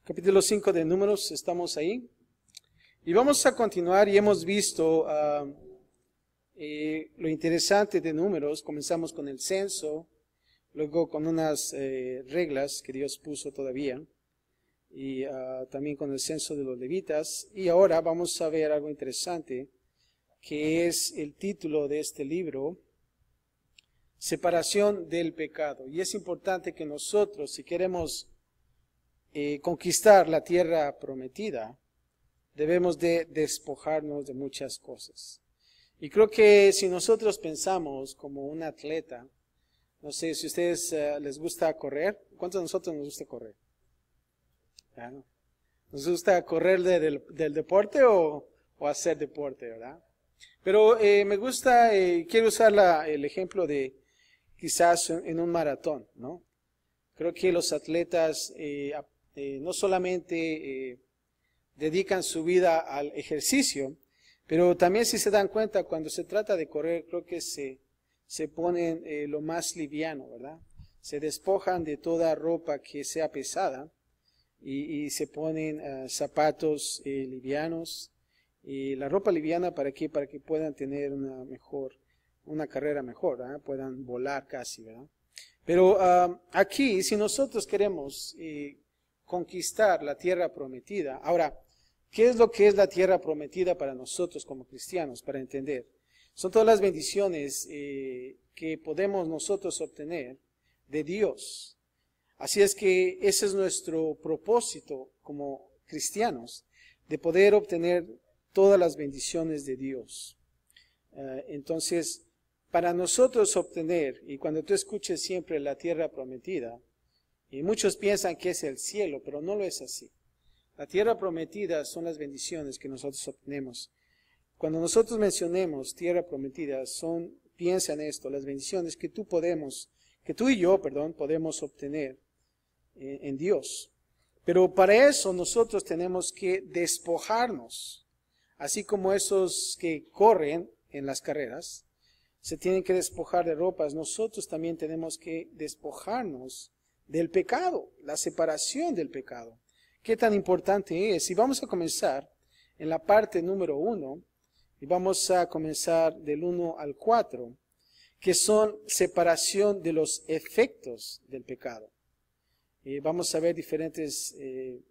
Capítulo 5 de Números, estamos ahí. Y vamos a continuar y hemos visto lo interesante de Números. Comenzamos con el censo, luego con unas reglas que Dios puso todavía, y también con el censo de los levitas. Y ahora vamos a ver algo interesante, que es el título de este libro, Separación del pecado. Y es importante que nosotros, si queremos conquistar la tierra prometida, debemos de despojarnos de muchas cosas. Y creo que si nosotros pensamos como un atleta, no sé si a ustedes les gusta correr. ¿Cuántos de nosotros nos gusta correr? ¿No? ¿Nos gusta correr del deporte o hacer deporte, verdad? Pero me gusta, quiero usar el ejemplo de quizás en un maratón, ¿no? Creo que los atletas no solamente dedican su vida al ejercicio, pero también, si se dan cuenta, cuando se trata de correr, creo que se ponen lo más liviano, ¿verdad? Se despojan de toda ropa que sea pesada y se ponen zapatos livianos. Y la ropa liviana, ¿para qué? Para que puedan tener una carrera mejor, ¿verdad? Puedan volar casi, ¿verdad? Pero aquí, si nosotros queremos conquistar la tierra prometida, ahora, ¿qué es lo que es la tierra prometida para nosotros como cristianos, para entender? Son todas las bendiciones que podemos nosotros obtener de Dios. Así es que ese es nuestro propósito como cristianos, de poder obtener todas las bendiciones de Dios. Entonces, para nosotros obtener, y cuando tú escuches siempre la tierra prometida, y muchos piensan que es el cielo, pero no lo es así. La tierra prometida son las bendiciones que nosotros obtenemos. Cuando nosotros mencionemos tierra prometida, piensa en esto, las bendiciones que tú y yo, podemos obtener en Dios. Pero para eso nosotros tenemos que despojarnos, así como esos que corren en las carreras, se tienen que despojar de ropas. Nosotros también tenemos que despojarnos del pecado, la separación del pecado. ¿Qué tan importante es? Y vamos a comenzar en la parte número 1, y vamos a comenzar del 1 al 4, que son separación de los efectos del pecado. Vamos a ver diferentes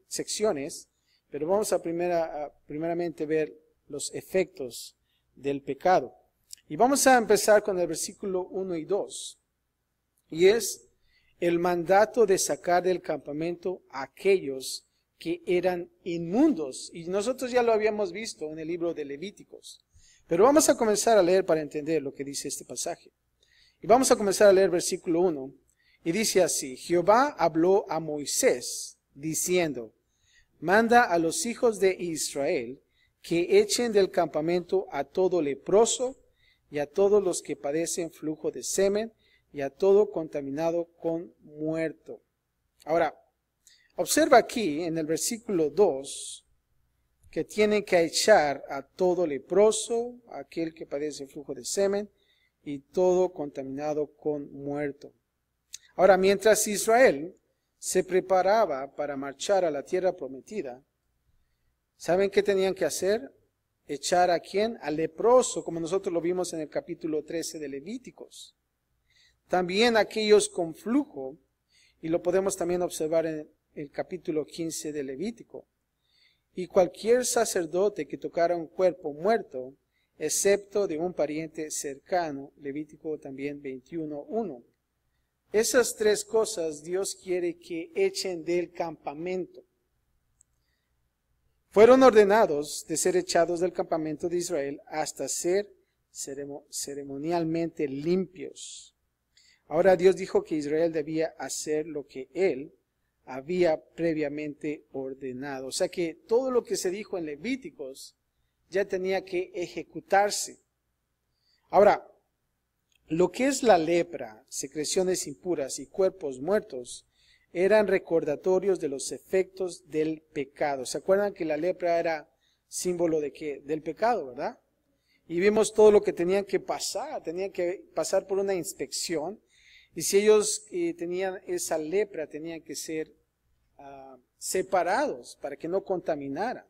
secciones, pero vamos a primeramente ver los efectos del pecado. Y vamos a empezar con el versículo 1 y 2, y es el mandato de sacar del campamento a aquellos que eran inmundos. Y nosotros ya lo habíamos visto en el libro de Levíticos. Pero vamos a comenzar a leer para entender lo que dice este pasaje. Y vamos a comenzar a leer versículo 1. Y dice así: Jehová habló a Moisés, diciendo: manda a los hijos de Israel que echen del campamento a todo leproso, y a todos los que padecen flujo de semen, y a todo contaminado con muerto. Ahora, observa aquí en el versículo 2 que tienen que echar a todo leproso, a aquel que padece flujo de semen, y todo contaminado con muerto. Ahora, mientras Israel se preparaba para marchar a la tierra prometida, ¿saben qué tenían que hacer? Echar ¿a quién? Al leproso, como nosotros lo vimos en el capítulo 13 de Levíticos. También aquellos con flujo, y lo podemos también observar en el capítulo 15 de Levítico. Y cualquier sacerdote que tocara un cuerpo muerto, excepto de un pariente cercano, Levítico también 21:1. Esas tres cosas Dios quiere que echen del campamento. Fueron ordenados de ser echados del campamento de Israel hasta ser ceremonialmente limpios. Ahora Dios dijo que Israel debía hacer lo que Él había previamente ordenado. O sea que todo lo que se dijo en Levíticos ya tenía que ejecutarse. Ahora, lo que es la lepra, secreciones impuras y cuerpos muertos, eran recordatorios de los efectos del pecado. ¿Se acuerdan que la lepra era símbolo de qué? Del pecado, ¿verdad? Y vimos todo lo que tenían que pasar por una inspección. Y si ellos tenían esa lepra, tenían que ser separados para que no contaminaran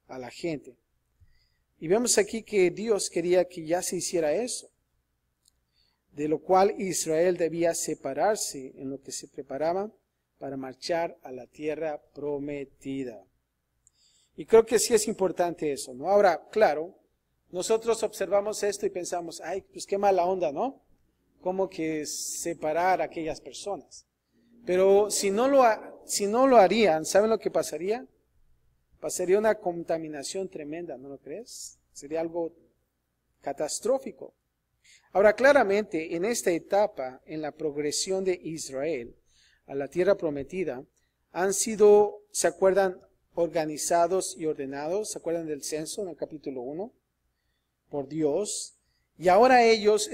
a la gente. Y vemos aquí que Dios quería que ya se hiciera eso, de lo cual Israel debía separarse en lo que se preparaba para marchar a la tierra prometida. Y creo que sí es importante eso, ¿no? Ahora, claro, nosotros observamos esto y pensamos, ay, pues qué mala onda, ¿no? Como que separar a aquellas personas. Pero si no lo harían, ¿saben lo que pasaría? Pasaría una contaminación tremenda, ¿no lo crees? Sería algo catastrófico. Ahora, claramente, en esta etapa, en la progresión de Israel a la tierra prometida, han sido, ¿se acuerdan? Organizados y ordenados. ¿Se acuerdan del censo en el capítulo 1? Por Dios. Y ahora ellos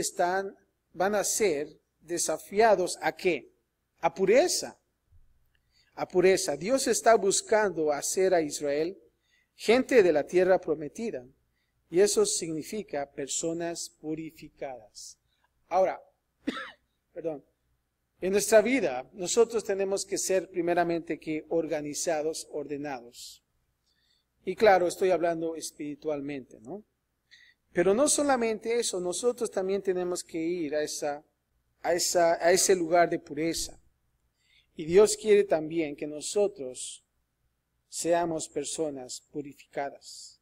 van a ser desafiados ¿a qué? A pureza. A pureza. Dios está buscando hacer a Israel gente de la tierra prometida. Y eso significa personas purificadas. Ahora, perdón, en nuestra vida nosotros tenemos que ser primeramente que organizados, ordenados. Y claro, estoy hablando espiritualmente, ¿no? Pero no solamente eso, nosotros también tenemos que ir a ese lugar de pureza. Y Dios quiere también que nosotros seamos personas purificadas.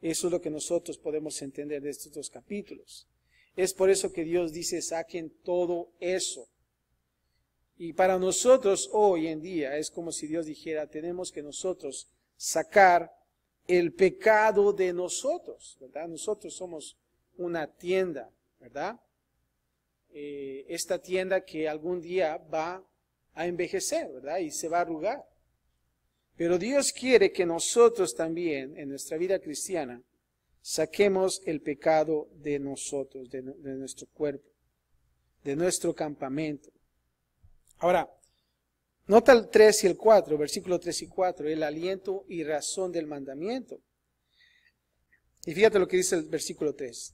Eso es lo que nosotros podemos entender de estos dos capítulos. Es por eso que Dios dice, saquen todo eso. Y para nosotros hoy en día es como si Dios dijera, tenemos que nosotros sacar el pecado de nosotros, ¿verdad? Nosotros somos una tienda, ¿verdad? Esta tienda que algún día va a envejecer, ¿verdad? Y se va a arrugar. Pero Dios quiere que nosotros también, en nuestra vida cristiana, saquemos el pecado de nosotros, de nuestro cuerpo, de nuestro campamento. Ahora, nota el 3 y el 4, versículo 3 y 4, el aliento y razón del mandamiento. Y fíjate lo que dice el versículo 3.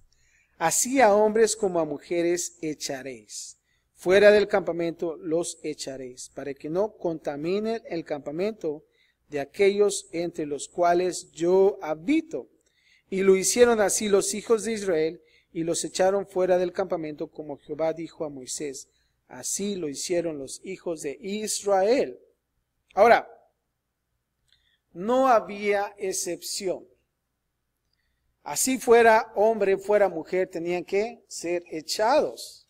Así a hombres como a mujeres echaréis. Fuera del campamento los echaréis, para que no contaminen el campamento de aquellos entre los cuales yo habito. Y lo hicieron así los hijos de Israel, y los echaron fuera del campamento, como Jehová dijo a Moisés. Así lo hicieron los hijos de Israel. Ahora, no había excepción. Así fuera hombre, fuera mujer, tenían que ser echados.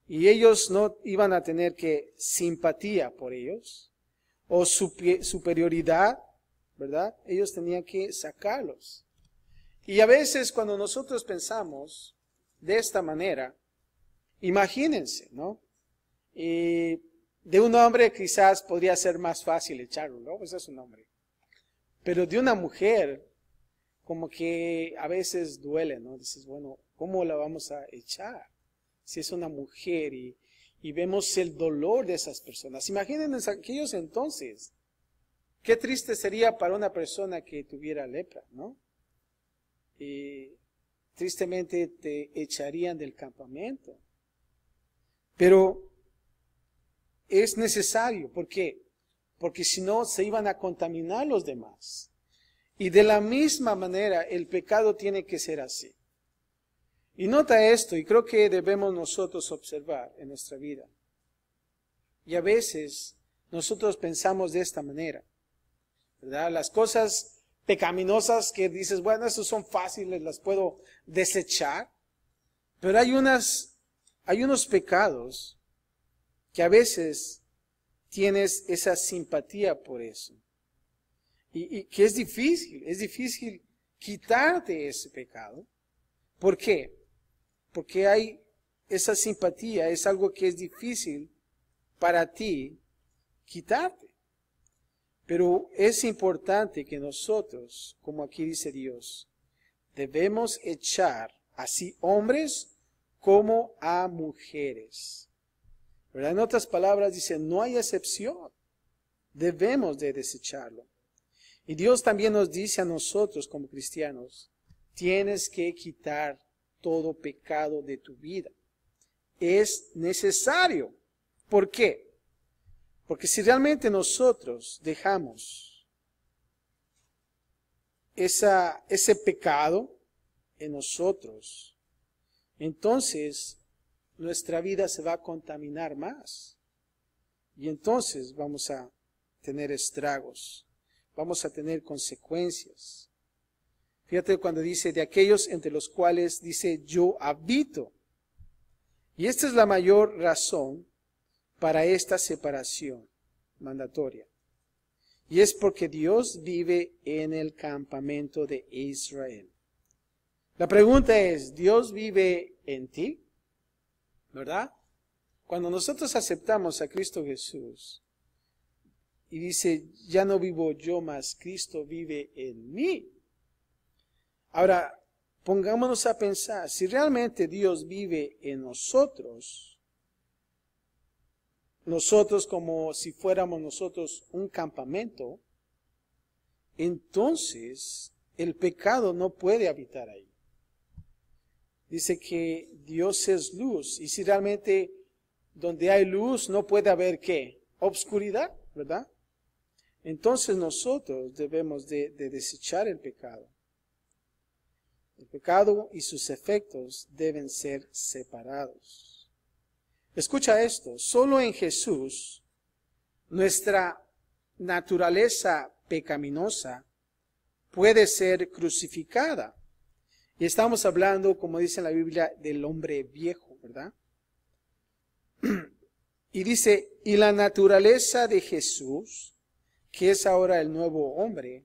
Y ellos no iban a tener que simpatía por ellos o superioridad, ¿verdad? Ellos tenían que sacarlos. Y a veces cuando nosotros pensamos de esta manera, imagínense, ¿no? De un hombre quizás podría ser más fácil echarlo, ¿no? Pues es un hombre. Pero de una mujer, como que a veces duele, ¿no? Dices, bueno, ¿cómo la vamos a echar? Si es una mujer y vemos el dolor de esas personas. Imagínense aquellos entonces. Qué triste sería para una persona que tuviera lepra, ¿no? Tristemente te echarían del campamento. Pero es necesario. ¿Por qué? Porque si no se iban a contaminar los demás. Y de la misma manera el pecado tiene que ser así. Y nota esto, y creo que debemos nosotros observar en nuestra vida. Y a veces nosotros pensamos de esta manera, ¿verdad? Las cosas pecaminosas que dices, bueno, esas son fáciles, las puedo desechar. Pero hay unos pecados que a veces tienes esa simpatía por eso. Y que es difícil quitarte ese pecado. ¿Por qué? Porque hay esa simpatía, es algo que es difícil para ti quitarte. Pero es importante que nosotros, como aquí dice Dios, debemos echar así hombres como a mujeres. ¿Verdad? En otras palabras dice, no hay excepción. Debemos de desecharlo. Y Dios también nos dice a nosotros como cristianos, tienes que quitar todo pecado de tu vida. Es necesario. ¿Por qué? Porque si realmente nosotros dejamos ese pecado en nosotros, entonces nuestra vida se va a contaminar más. Y entonces vamos a tener estragos, vamos a tener consecuencias. Fíjate cuando dice, de aquellos entre los cuales dice, yo habito. Y esta es la mayor razón para esta separación mandatoria. Y es porque Dios vive en el campamento de Israel. La pregunta es, ¿Dios vive en ti? ¿Verdad? Cuando nosotros aceptamos a Cristo Jesús y dice, ya no vivo yo más, Cristo vive en mí. Ahora, pongámonos a pensar, si realmente Dios vive en nosotros como si fuéramos nosotros un campamento, entonces el pecado no puede habitar ahí. Dice que Dios es luz, y si realmente donde hay luz no puede haber ¿qué? Obscuridad, ¿verdad? Entonces nosotros debemos de desechar el pecado. El pecado y sus efectos deben ser separados. Escucha esto, solo en Jesús nuestra naturaleza pecaminosa puede ser crucificada. Y estamos hablando, como dice en la Biblia, del hombre viejo, ¿verdad? Y dice, y la naturaleza de Jesús, que es ahora el nuevo hombre,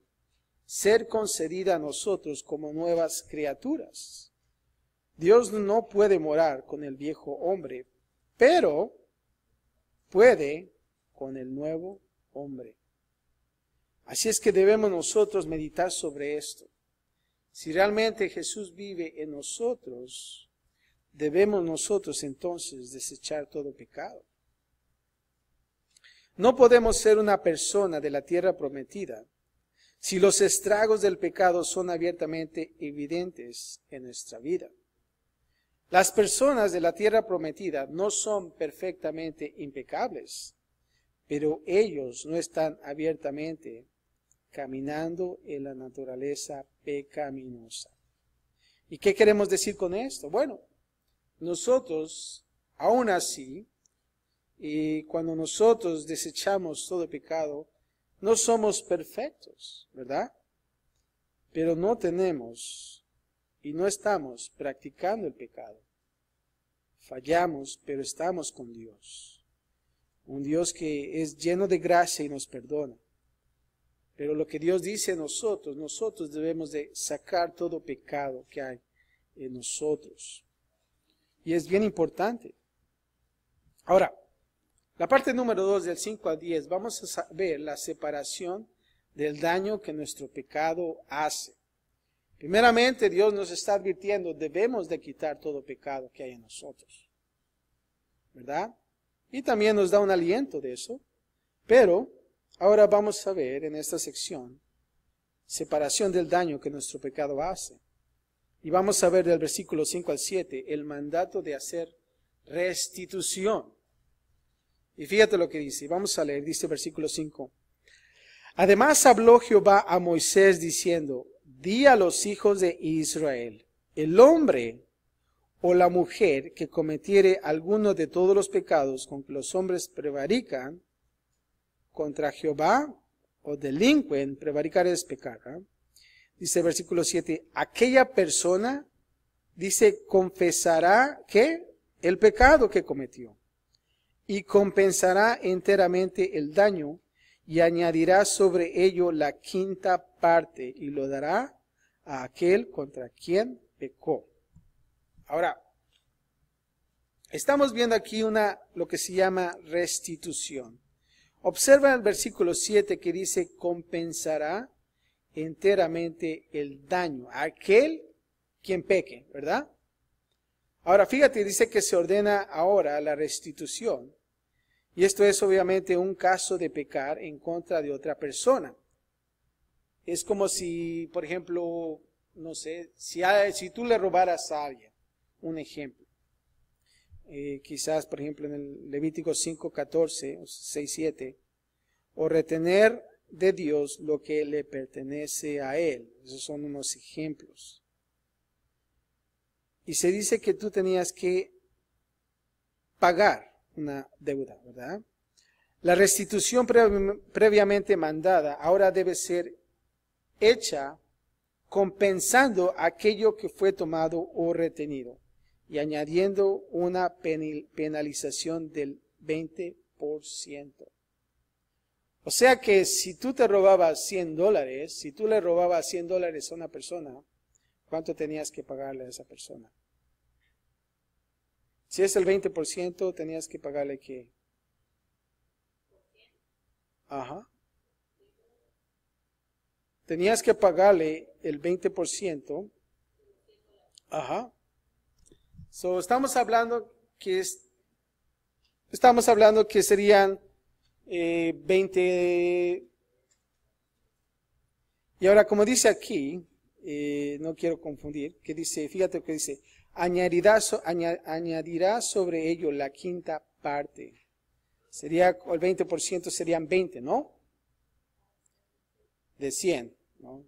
ser concedida a nosotros como nuevas criaturas. Dios no puede morar con el viejo hombre, pero puede con el nuevo hombre. Así es que debemos nosotros meditar sobre esto. Si realmente Jesús vive en nosotros, debemos nosotros entonces desechar todo pecado. No podemos ser una persona de la tierra prometida si los estragos del pecado son abiertamente evidentes en nuestra vida. Las personas de la tierra prometida no son perfectamente impecables, pero ellos no están abiertamente caminando en la naturaleza pecaminosa. ¿Y qué queremos decir con esto? Bueno, nosotros, aún así, y cuando nosotros desechamos todo pecado, no somos perfectos, ¿verdad? Pero no tenemos y no estamos practicando el pecado. Fallamos, pero estamos con Dios. Un Dios que es lleno de gracia y nos perdona. Pero lo que Dios dice a nosotros debemos de sacar todo pecado que hay en nosotros. Y es bien importante. Ahora, la parte número 2 del 5 al 10, vamos a ver la separación del daño que nuestro pecado hace. Primeramente, Dios nos está advirtiendo, debemos de quitar todo pecado que hay en nosotros. ¿Verdad? Y también nos da un aliento de eso. Pero ahora vamos a ver en esta sección separación del daño que nuestro pecado hace. Y vamos a ver del versículo 5 al 7 el mandato de hacer restitución. Y fíjate lo que dice, vamos a leer, dice versículo 5. Además habló Jehová a Moisés diciendo, di a los hijos de Israel, el hombre o la mujer que cometiere alguno de todos los pecados con que los hombres prevarican contra Jehová o delinquen, prevaricar es pecar, ¿eh? Dice versículo 7, aquella persona, dice, confesará que el pecado que cometió y compensará enteramente el daño y añadirá sobre ello la quinta parte y lo dará a aquel contra quien pecó. Ahora, estamos viendo aquí lo que se llama restitución. Observa el versículo 7 que dice compensará enteramente el daño a aquel quien peque, ¿verdad? Ahora fíjate, dice que se ordena ahora la restitución. Y esto es obviamente un caso de pecar en contra de otra persona. Es como si, por ejemplo, no sé, si tú le robaras a alguien, un ejemplo. quizás por ejemplo en el Levítico 5:14 o 6:7, o retener de Dios lo que le pertenece a Él. Esos son unos ejemplos. Y se dice que tú tenías que pagar una deuda, ¿verdad? La restitución previamente mandada ahora debe ser hecha compensando aquello que fue tomado o retenido y añadiendo una penalización del 20%. O sea que si tú te robabas $100, si tú le robabas $100 a una persona, ¿cuánto tenías que pagarle a esa persona? Si es el 20%, tenías que pagarle ¿qué? Ajá. Tenías que pagarle el 20%. Ajá. So, estamos hablando que serían 20. Y ahora, como dice aquí, no quiero confundir, que dice, fíjate que dice, añadirá sobre ello la quinta parte. Sería, el 20% serían 20, ¿no? De 100, ¿no?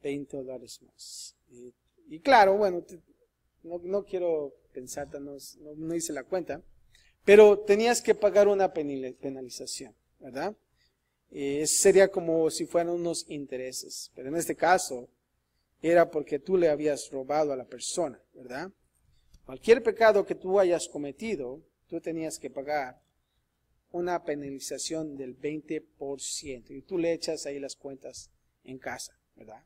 $20 más. Y claro, bueno, no quiero pensar, no hice la cuenta, pero tenías que pagar una penalización, ¿verdad? Sería como si fueran unos intereses, pero en este caso era porque tú le habías robado a la persona, ¿verdad? Cualquier pecado que tú hayas cometido, tú tenías que pagar una penalización del 20%. Y tú le echas ahí las cuentas en casa, ¿verdad?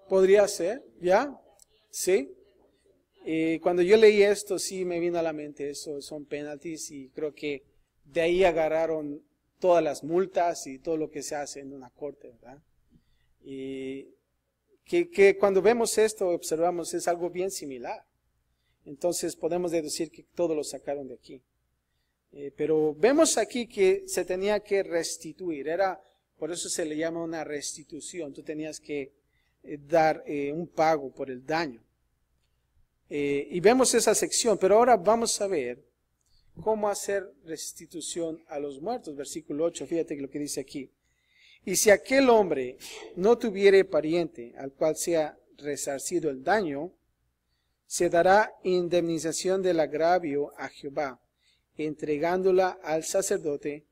Podría ser, ¿ya? Sí. Cuando yo leí esto, sí me vino a la mente eso, son penalties y creo que de ahí agarraron todas las multas y todo lo que se hace en una corte, ¿verdad? Y que cuando vemos esto, observamos, es algo bien similar. Entonces podemos deducir que todo lo sacaron de aquí. Pero vemos aquí que se tenía que restituir, por eso se le llama una restitución. Tú tenías que dar un pago por el daño. Y vemos esa sección, pero ahora vamos a ver cómo hacer restitución a los muertos. Versículo 8, fíjate lo que dice aquí. Y si aquel hombre no tuviere pariente al cual sea resarcido el daño, se dará indemnización del agravio a Jehová, entregándola al sacerdote,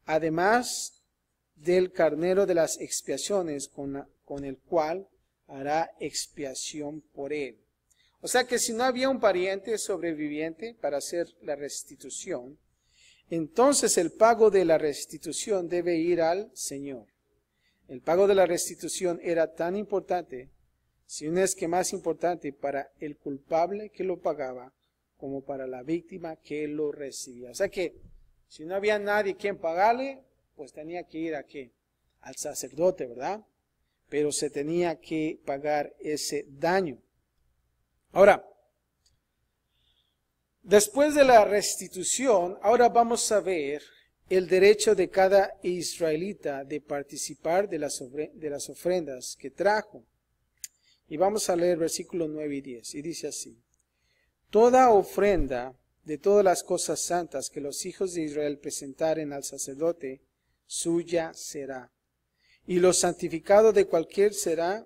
además del carnero de las expiaciones con el cual hará expiación por él. O sea que si no había un pariente sobreviviente para hacer la restitución, entonces el pago de la restitución debe ir al Señor. El pago de la restitución era tan importante, si no es que más importante, para el culpable que lo pagaba, como para la víctima que lo recibía. O sea que si no había nadie quien pagarle, pues tenía que ir ¿a qué? Al sacerdote, ¿verdad? Pero se tenía que pagar ese daño. Ahora, después de la restitución, ahora vamos a ver el derecho de cada israelita de participar de las ofrendas que trajo. Y vamos a leer versículos 9 y 10. Y dice así: toda ofrenda de todas las cosas santas que los hijos de Israel presentaren al sacerdote, suya será. Y lo santificado de cualquiera,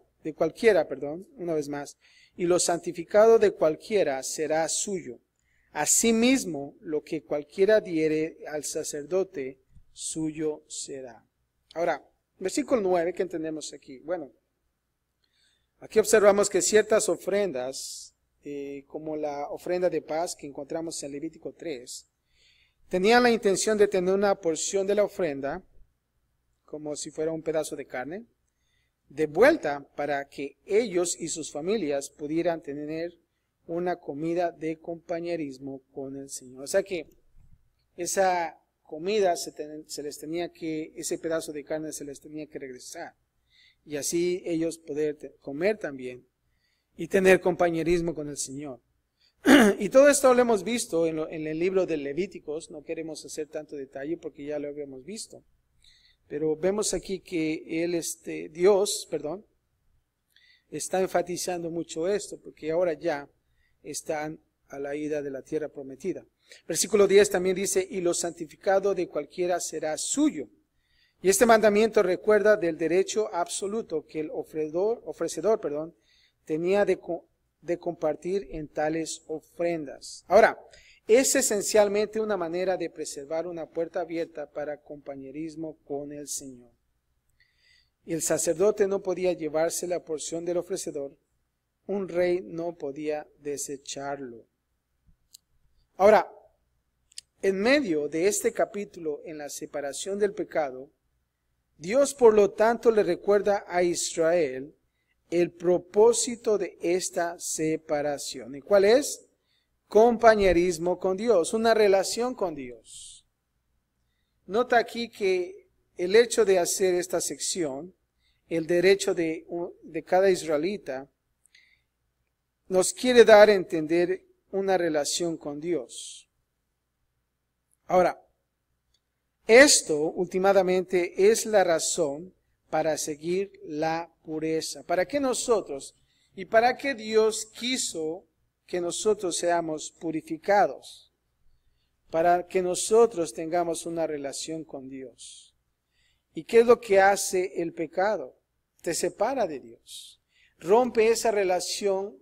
una vez más, y lo santificado de cualquiera será suyo. Asimismo, lo que cualquiera diere al sacerdote, suyo será. Ahora, versículo 9, ¿qué entendemos aquí? Bueno, aquí observamos que ciertas ofrendas, como la ofrenda de paz que encontramos en Levítico 3, tenían la intención de tener una porción de la ofrenda, como si fuera un pedazo de carne, de vuelta para que ellos y sus familias pudieran tener una comida de compañerismo con el Señor. O sea que esa comida ese pedazo de carne se les tenía que regresar. Y así ellos poder comer también y tener compañerismo con el Señor. Y todo esto lo hemos visto en el libro de Levíticos. No queremos hacer tanto detalle porque ya lo habíamos visto. Pero vemos aquí que Dios, está enfatizando mucho esto, porque ahora ya están a la ida de la tierra prometida. Versículo 10 también dice, y lo santificado de cualquiera será suyo. Y este mandamiento recuerda del derecho absoluto que el ofrecedor, tenía de compartir en tales ofrendas. Ahora, es esencialmente una manera de preservar una puerta abierta para compañerismo con el Señor. Y el sacerdote no podía llevarse la porción del ofrecedor. Un rey no podía desecharlo. Ahora, en medio de este capítulo, en la separación del pecado, Dios por lo tanto le recuerda a Israel el propósito de esta separación. ¿Y cuál es? Compañerismo con Dios, una relación con Dios. Nota aquí que el hecho de hacer esta sección, el derecho de cada israelita, nos quiere dar a entender una relación con Dios. Ahora, esto últimamente es la razón para seguir la pureza. ¿Para qué nosotros y para qué Dios quiso que nosotros seamos purificados? Para que nosotros tengamos una relación con Dios. ¿Y qué es lo que hace el pecado? Te separa de Dios. Rompe esa relación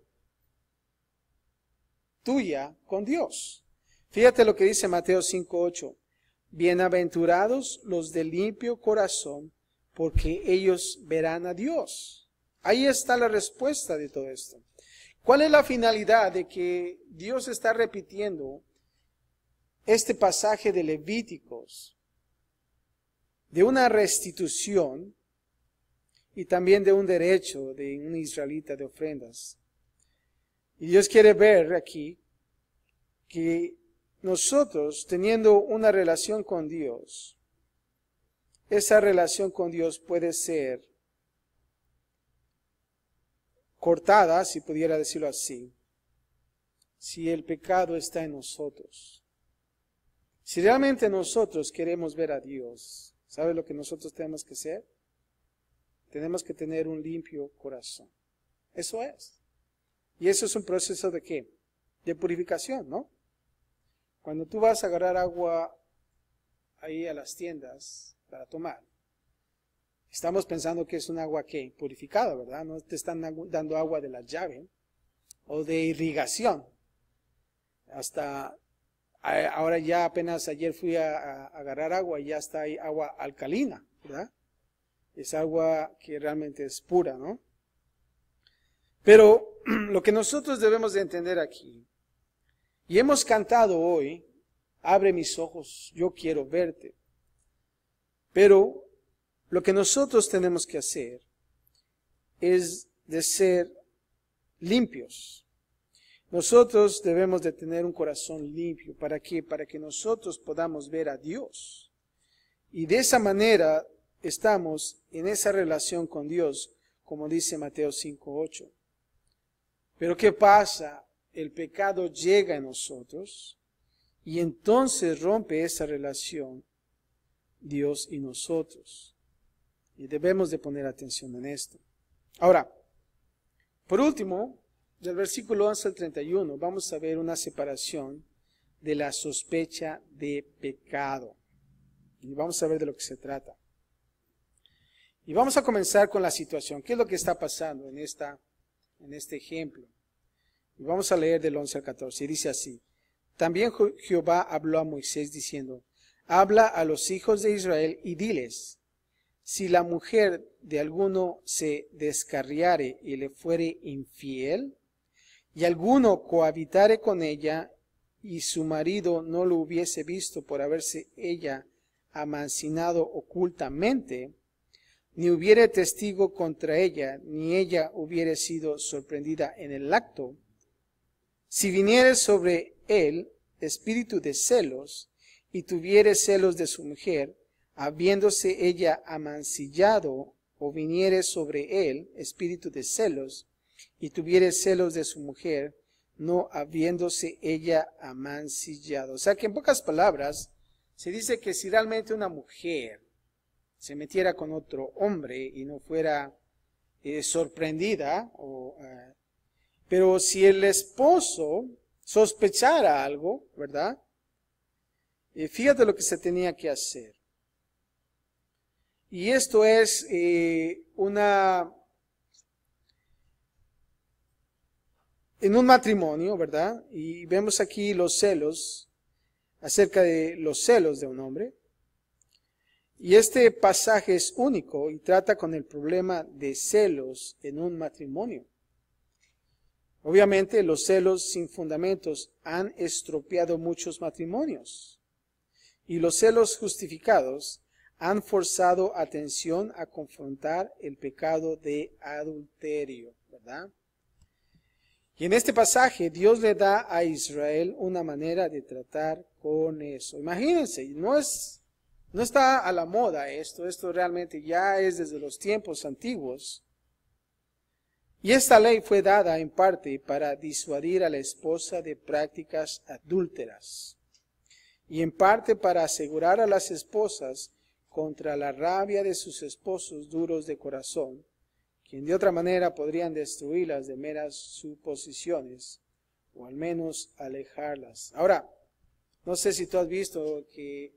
tuya con Dios. Fíjate lo que dice Mateo 5:8. Bienaventurados los de limpio corazón, porque ellos verán a Dios. Ahí está la respuesta de todo esto. ¿Cuál es la finalidad de que Dios está repitiendo este pasaje de Levíticos? De una restitución y también de un derecho de un israelita de ofrendas. Y Dios quiere ver aquí que nosotros, teniendo una relación con Dios, esa relación con Dios puede ser cortada, si pudiera decirlo así, si el pecado está en nosotros. Si realmente nosotros queremos ver a Dios, ¿sabe lo que nosotros tenemos que hacer? Tenemos que tener un limpio corazón. Eso es. Y eso es un proceso de ¿qué? De purificación, ¿no? Cuando tú vas a agarrar agua ahí a las tiendas para tomar, estamos pensando que es un agua ¿qué? Purificada, ¿verdad? No te están dando agua de la llave o de irrigación. Hasta ahora ya apenas ayer fui a agarrar agua y ya está ahí agua alcalina, ¿verdad? Es agua que realmente es pura, ¿no? Pero lo que nosotros debemos de entender aquí, y hemos cantado hoy, abre mis ojos, yo quiero verte. Pero lo que nosotros tenemos que hacer es de ser limpios. Nosotros debemos de tener un corazón limpio. ¿Para qué? Para que nosotros podamos ver a Dios. Y de esa manera estamos en esa relación con Dios, como dice Mateo 5:8. Pero ¿qué pasa? El pecado llega a nosotros y entonces rompe esa relación Dios y nosotros. Y debemos de poner atención en esto. Ahora, por último, del versículo 11 al 31, vamos a ver una separación de la sospecha de pecado. Y vamos a ver de lo que se trata. Y vamos a comenzar con la situación. ¿Qué es lo que está pasando en este ejemplo? Y vamos a leer del 11 al 14. Y dice así: También Jehová habló a Moisés diciendo: Habla a los hijos de Israel y diles: Si la mujer de alguno se descarriare y le fuere infiel, y alguno cohabitare con ella, y su marido no lo hubiese visto por haberse ella amancinado ocultamente, ni hubiere testigo contra ella, ni ella hubiere sido sorprendida en el acto, si viniere sobre él espíritu de celos, y tuviere celos de su mujer, habiéndose ella amancillado, o viniere sobre él espíritu de celos, y tuviere celos de su mujer, no habiéndose ella amancillado. O sea que en pocas palabras, se dice que si realmente una mujer se metiera con otro hombre y no fuera sorprendida. Pero si el esposo sospechara algo, ¿verdad? Fíjate lo que se tenía que hacer. Y esto es en un matrimonio, ¿verdad? Y vemos aquí los celos, acerca de los celos de un hombre. Y este pasaje es único y trata con el problema de celos en un matrimonio. Obviamente los celos sin fundamentos han estropeado muchos matrimonios. Y los celos justificados han forzado atención a confrontar el pecado de adulterio, ¿verdad? Y en este pasaje Dios le da a Israel una manera de tratar con eso. Imagínense, no está a la moda esto realmente ya es desde los tiempos antiguos. Y esta ley fue dada en parte para disuadir a la esposa de prácticas adúlteras y en parte para asegurar a las esposas contra la rabia de sus esposos duros de corazón, quien de otra manera podrían destruirlas de meras suposiciones o al menos alejarlas. Ahora, no sé si tú has visto que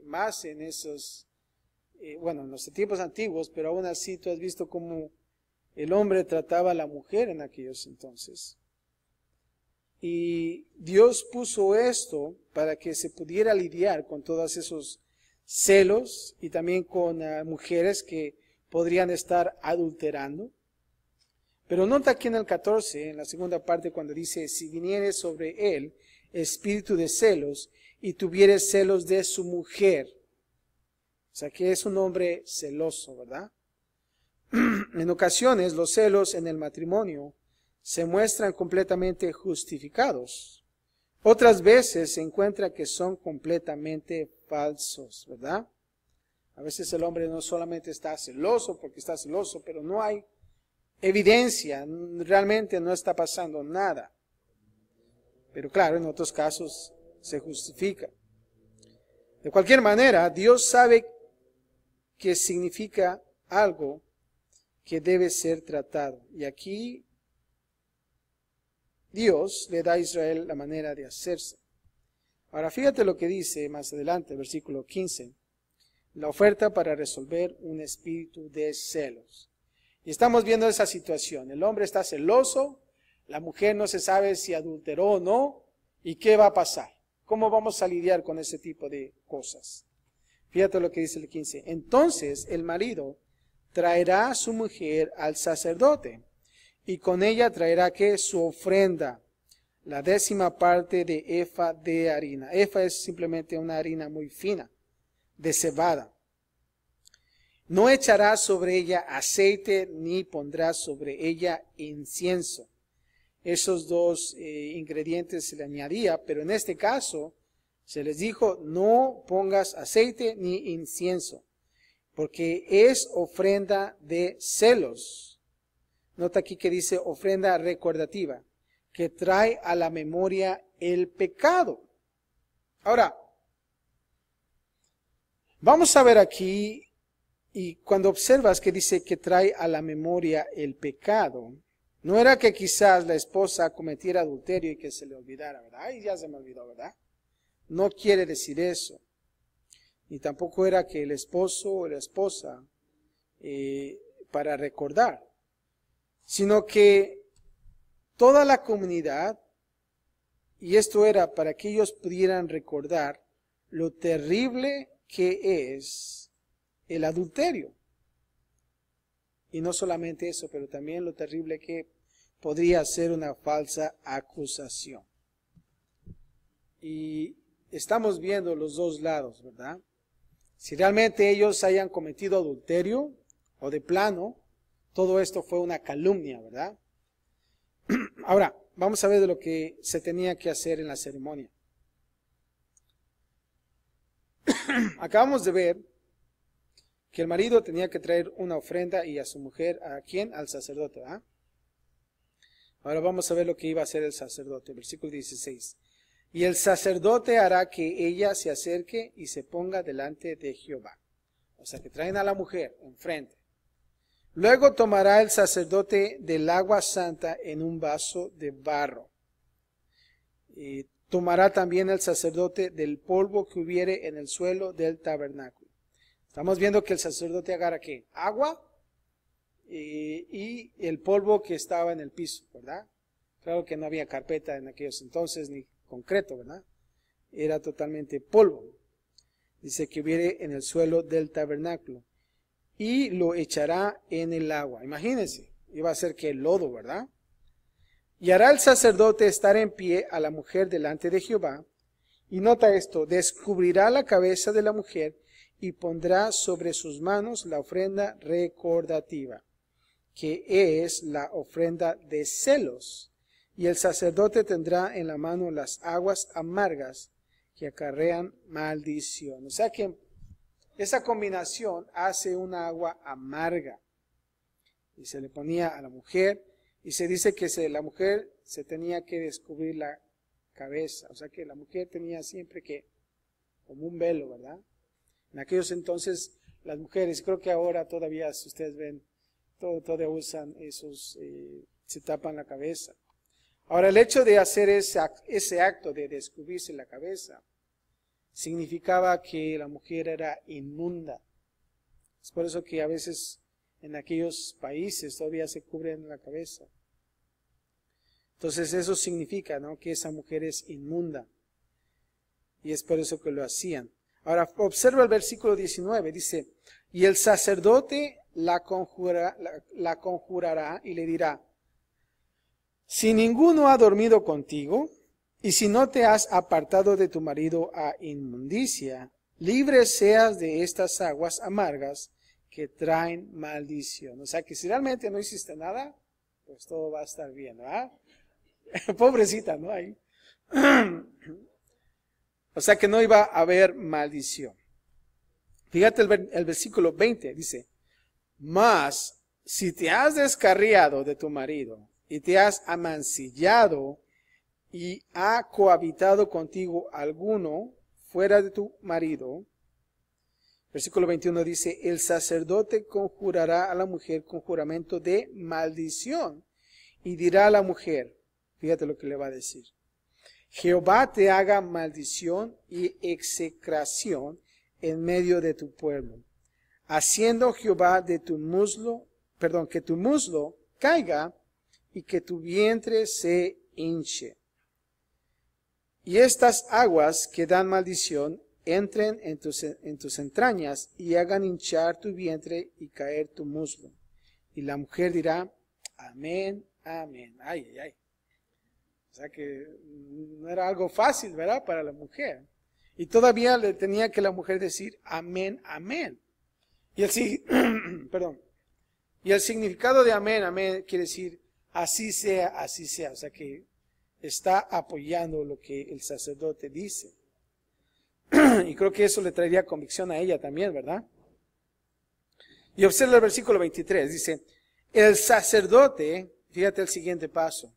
más en esos, en los tiempos antiguos, pero aún así tú has visto cómo el hombre trataba a la mujer en aquellos entonces. Y Dios puso esto para que se pudiera lidiar con todos esos celos y también con mujeres que podrían estar adulterando. Pero nota aquí en el 14, en la segunda parte, cuando dice, si viniere sobre él espíritu de celos y tuviere celos de su mujer. O sea que es un hombre celoso, ¿verdad? En ocasiones los celos en el matrimonio se muestran completamente justificados. Otras veces se encuentra que son completamente falsos, ¿verdad? A veces el hombre no solamente está celoso porque está celoso, pero no hay evidencia, realmente no está pasando nada. Pero claro, en otros casos se justifica. De cualquier manera, Dios sabe que significa algo que debe ser tratado. Y aquí Dios le da a Israel la manera de hacerse. Ahora fíjate lo que dice más adelante, versículo 15. La oferta para resolver un espíritu de celos. Y estamos viendo esa situación. El hombre está celoso, la mujer no se sabe si adulteró o no, y qué va a pasar. ¿Cómo vamos a lidiar con ese tipo de cosas? Fíjate lo que dice el 15. Entonces el marido traerá a su mujer al sacerdote, y con ella traerá ¿qué? Su ofrenda, la 10ª parte de efa de harina. Efa es simplemente una harina muy fina, de cebada. No echará sobre ella aceite, ni pondrá sobre ella incienso. Esos dos ingredientes se le añadía, pero en este caso se les dijo, no pongas aceite ni incienso, porque es ofrenda de celos. Nota aquí que dice ofrenda recordativa, que trae a la memoria el pecado. Ahora, vamos a ver aquí, y cuando observas que dice que trae a la memoria el pecado, no era que quizás la esposa cometiera adulterio y que se le olvidara, ¿verdad? Ay, ya se me olvidó, ¿verdad? No quiere decir eso. Ni tampoco era que el esposo o la esposa para recordar, sino que toda la comunidad, y esto era para que ellos pudieran recordar lo terrible que es el adulterio. Y no solamente eso, pero también lo terrible que podría ser una falsa acusación. Y estamos viendo los dos lados, ¿verdad? Si realmente ellos hayan cometido adulterio o de plano, todo esto fue una calumnia, ¿verdad? Ahora, vamos a ver de lo que se tenía que hacer en la ceremonia. Acabamos de ver que el marido tenía que traer una ofrenda y a su mujer, ¿a quién? Al sacerdote, ¿ah? Ahora vamos a ver lo que iba a hacer el sacerdote, versículo 16. Y el sacerdote hará que ella se acerque y se ponga delante de Jehová. O sea que traen a la mujer enfrente. Luego tomará el sacerdote del agua santa en un vaso de barro. Y tomará también el sacerdote del polvo que hubiere en el suelo del tabernáculo. Estamos viendo que el sacerdote agarra ¿qué? Agua y el polvo que estaba en el piso, ¿verdad? Claro que no había carpeta en aquellos entonces, ni concreto, ¿verdad? Era totalmente polvo. Dice que hubiere en el suelo del tabernáculo. Y lo echará en el agua. Imagínense, iba a ser que el lodo, ¿verdad? Y hará el sacerdote estar en pie a la mujer delante de Jehová. Y nota esto, descubrirá la cabeza de la mujer y pondrá sobre sus manos la ofrenda recordativa, que es la ofrenda de celos. Y el sacerdote tendrá en la mano las aguas amargas que acarrean maldición. O sea que esa combinación hace una agua amarga. Y se le ponía a la mujer, y se dice que la mujer se tenía que descubrir la cabeza. O sea que la mujer tenía siempre que, como un velo, ¿verdad? En aquellos entonces, las mujeres, creo que ahora todavía, si ustedes ven, todavía usan esos, se tapan la cabeza. Ahora, el hecho de hacer ese acto de descubrirse la cabeza, significaba que la mujer era inmunda. Es por eso que a veces en aquellos países todavía se cubren la cabeza. Entonces eso significa, ¿no?, que esa mujer es inmunda. Y es por eso que lo hacían. Ahora observa el versículo 19, dice, y el sacerdote la conjurará y le dirá, si ninguno ha dormido contigo, y si no te has apartado de tu marido a inmundicia, libre seas de estas aguas amargas que traen maldición. O sea que si realmente no hiciste nada, pues todo va a estar bien, ¿verdad? Pobrecita, ¿no? Ahí. O sea que no iba a haber maldición. Fíjate el versículo 20, dice, mas si te has descarriado de tu marido y te has amancillado y ha cohabitado contigo alguno fuera de tu marido, versículo 21 dice, el sacerdote conjurará a la mujer con juramento de maldición y dirá a la mujer, fíjate lo que le va a decir, Jehová te haga maldición y execración en medio de tu pueblo, haciendo Jehová de tu muslo, que tu muslo caiga y que tu vientre se hinche. Y estas aguas que dan maldición entren en tus entrañas y hagan hinchar tu vientre y caer tu muslo. Y la mujer dirá, amén, amén. Ay, ay, ay. O sea que no era algo fácil, ¿verdad? Para la mujer. Y todavía le tenía que la mujer decir, amén, amén. Y y el significado de amén, amén, quiere decir, así sea, así sea. O sea que está apoyando lo que el sacerdote dice. Y creo que eso le traería convicción a ella también, ¿verdad? Y observa el versículo 23, dice, el sacerdote, fíjate el siguiente paso,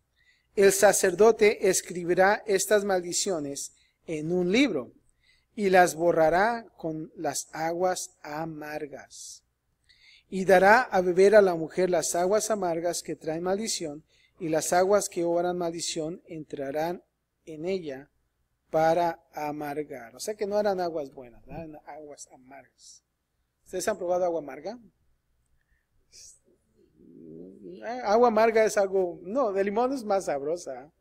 el sacerdote escribirá estas maldiciones en un libro y las borrará con las aguas amargas. Y dará a beber a la mujer las aguas amargas que traen maldición, y las aguas que obran maldición entrarán en ella para amargar. O sea que no eran aguas buenas, eran aguas amargas. ¿Ustedes han probado agua amarga? Agua amarga es algo, no, de limón es más sabrosa.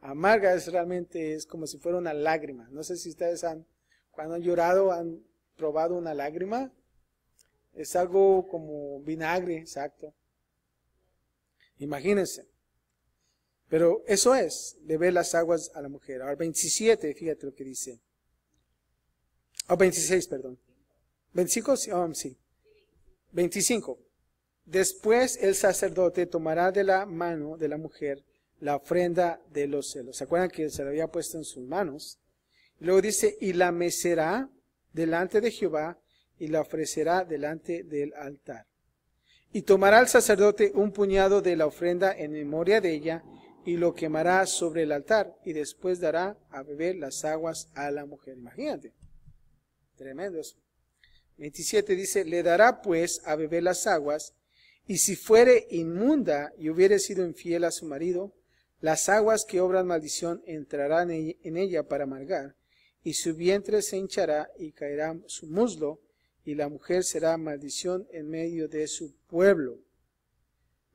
Amarga es como si fuera una lágrima. No sé si ustedes cuando han llorado, han probado una lágrima. Es algo como vinagre, exacto. Imagínense. Pero eso es, beber las aguas a la mujer. Ahora 27, fíjate lo que dice. 26, perdón. 25, sí. 25. Después el sacerdote tomará de la mano de la mujer la ofrenda de los celos. ¿Se acuerdan que se la había puesto en sus manos? Y luego dice, y la mecerá delante de Jehová y la ofrecerá delante del altar. Y tomará el sacerdote un puñado de la ofrenda en memoria de ella y lo quemará sobre el altar y después dará a beber las aguas a la mujer. Imagínate. Tremendo eso. 27 dice, le dará pues a beber las aguas, y si fuere inmunda y hubiere sido infiel a su marido, las aguas que obran maldición entrarán en ella para amargar, y su vientre se hinchará y caerá su muslo, y la mujer será maldición en medio de su pueblo.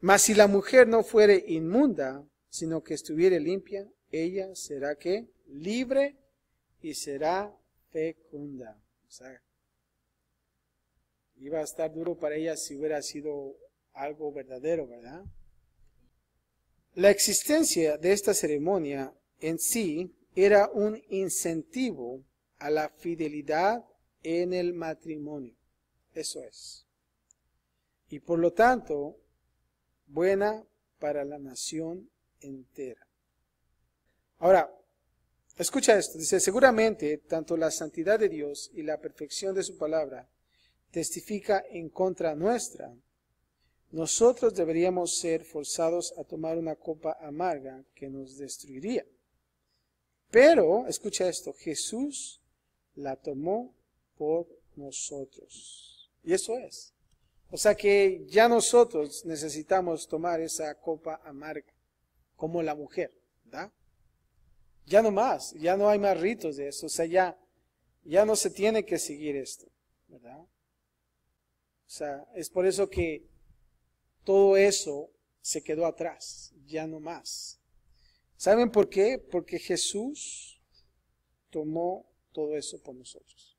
Mas si la mujer no fuere inmunda, sino que estuviere limpia, ella será ¿qué? Libre y será fecunda. O sea, iba a estar duro para ella si hubiera sido algo verdadero, ¿verdad? La existencia de esta ceremonia en sí era un incentivo a la fidelidad en el matrimonio. Eso es. Y por lo tanto, buena para la nación entera. Ahora, escucha esto. Dice, seguramente tanto la santidad de Dios y la perfección de su palabra testifica en contra nuestra. Nosotros deberíamos ser forzados a tomar una copa amarga que nos destruiría. Pero, escucha esto, Jesús la tomó por nosotros. Y eso es. O sea que ya nosotros necesitamos tomar esa copa amarga, como la mujer, ¿verdad? Ya no más, ya no hay más ritos de eso, o sea, ya no se tiene que seguir esto, ¿verdad? O sea, es por eso que todo eso se quedó atrás, ya no más. ¿Saben por qué? Porque Jesús tomó todo eso por nosotros,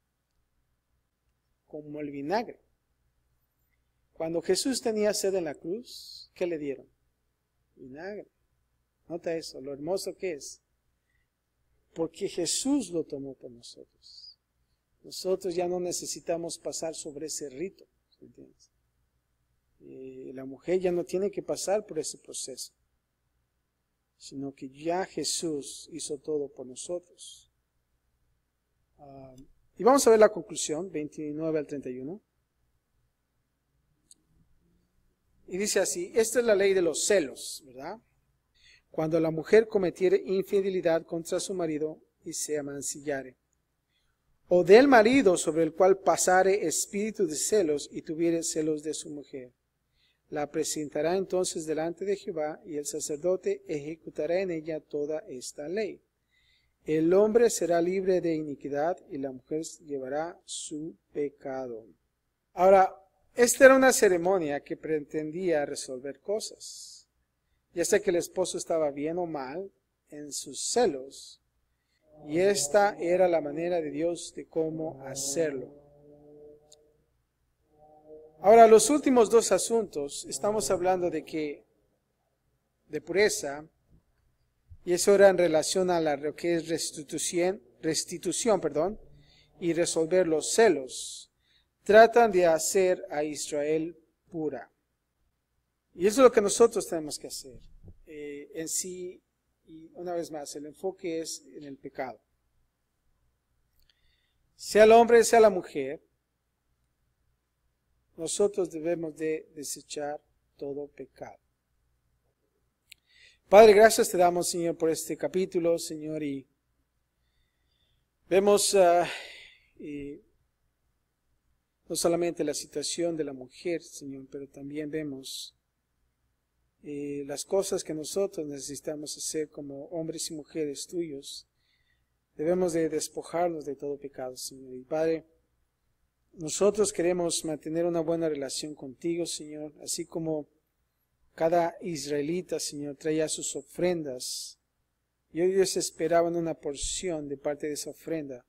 como el vinagre. Cuando Jesús tenía sed en la cruz, ¿qué le dieron? Vinagre. Nota eso, lo hermoso que es. Porque Jesús lo tomó por nosotros. Nosotros ya no necesitamos pasar sobre ese rito. ¿Entiendes? La mujer ya no tiene que pasar por ese proceso, sino que ya Jesús hizo todo por nosotros. Y vamos a ver la conclusión, 29 al 31. Y dice así, esta es la ley de los celos, ¿verdad? Cuando la mujer cometiere infidelidad contra su marido y se amancillare, o del marido sobre el cual pasare espíritu de celos y tuviere celos de su mujer, la presentará entonces delante de Jehová y el sacerdote ejecutará en ella toda esta ley. El hombre será libre de iniquidad y la mujer llevará su pecado. Ahora, esta era una ceremonia que pretendía resolver cosas. Ya sea que el esposo estaba bien o mal en sus celos, y esta era la manera de Dios de cómo hacerlo. Ahora, los últimos dos asuntos, estamos hablando de pureza, y eso era en relación a lo que es restitución, y resolver los celos. Tratan de hacer a Israel pura. Y eso es lo que nosotros tenemos que hacer. En sí, y una vez más, el enfoque es en el pecado. Sea el hombre, sea la mujer, nosotros debemos de desechar todo pecado. Padre, gracias te damos, Señor, por este capítulo, Señor, y vemos no solamente la situación de la mujer, Señor, pero también vemos las cosas que nosotros necesitamos hacer como hombres y mujeres tuyos. Debemos de despojarnos de todo pecado, Señor. Y Padre, nosotros queremos mantener una buena relación contigo, Señor, así como cada israelita, Señor, traía sus ofrendas. Y ellos esperaban una porción de parte de esa ofrenda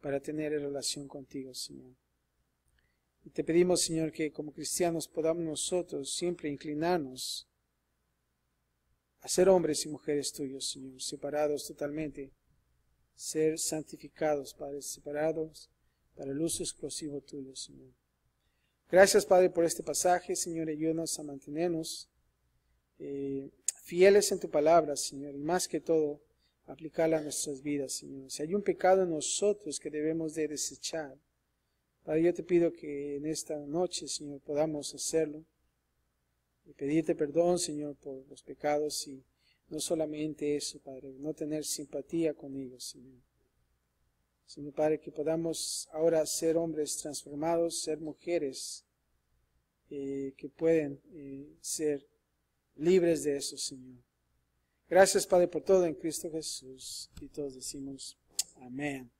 para tener relación contigo, Señor. Y te pedimos, Señor, que como cristianos podamos nosotros siempre inclinarnos a ser hombres y mujeres tuyos, Señor, separados totalmente, ser santificados, Padre, separados para el uso exclusivo tuyo, Señor. Gracias, Padre, por este pasaje, Señor, ayúdanos a mantenernos fieles en tu palabra, Señor, y más que todo, aplicarla a nuestras vidas, Señor. Si hay un pecado en nosotros que debemos de desechar, Padre, yo te pido que en esta noche, Señor, podamos hacerlo y pedirte perdón, Señor, por los pecados y no solamente eso, Padre, no tener simpatía con ellos, Señor, Señor Padre, que podamos ahora ser hombres transformados, ser mujeres que pueden ser libres de eso, Señor. Gracias, Padre, por todo en Cristo Jesús. Y todos decimos amén.